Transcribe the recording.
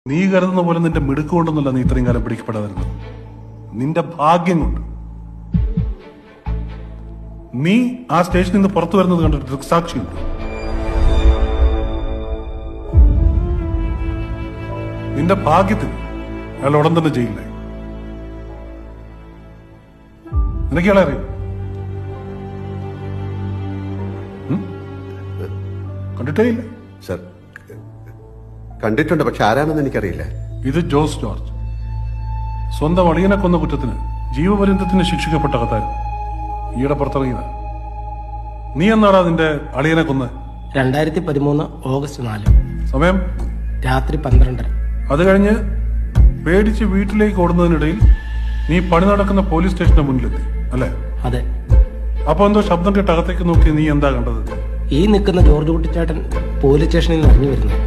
നീ കരുതുന്ന പോലെ നിന്റെ മിടുക്ക് കൊണ്ടൊന്നുമല്ല നീ ഇത്രയും കാലം പിടിക്കപ്പെടാതിരുന്നത്. നിന്റെ ഭാഗ്യം കൊണ്ട്. നീ ആ സ്റ്റേഷനിൽ നിന്ന് പുറത്തു വരുന്നത് കണ്ടിട്ട് ദൃക്സാക്ഷിയുണ്ട്. നിന്റെ ഭാഗ്യത്തിന് അയാൾ ഉടൻ തന്നെ ജയിലിലായി. നിനക്ക് ഇയാളെ അറിയാം? കണ്ടിട്ടേ ഇല്ല? സർ, കണ്ടിട്ടുണ്ട്, പക്ഷെ ആരാണെന്ന് എനിക്കറിയില്ല. ഇത് ജോസ് ജോർജ്. സ്വന്തം അളിയനെ കൊന്ന കുറ്റത്തിന് ജീവപര്യന്തത്തിന് ശിക്ഷിക്കപ്പെട്ട കഥായിരുന്നു. ഈയിടെ പുറത്തിറങ്ങിയത്. നീ എന്നാടാ നിന്റെ അളിയനെ കൊന്ന്? 2013 ഓഗസ്റ്റ് 4. സമയം രാത്രി 12:30. അത് കഴിഞ്ഞ് പേടിച്ച് വീട്ടിലേക്ക് ഓടുന്നതിനിടയിൽ നീ പണി നടക്കുന്ന പോലീസ് സ്റ്റേഷന്റെ മുന്നിലെത്തി അല്ലേ? അതെ. അപ്പൊ എന്തോ ശബ്ദം കേട്ട് അകത്തേക്ക് നോക്കി നീ എന്താ കണ്ടത്? ഈ നിൽക്കുന്ന ജോർജ് കുട്ടിച്ചേട്ടൻ പോലീസ് സ്റ്റേഷനിൽ നിന്ന് ഇറങ്ങി വരുന്നു.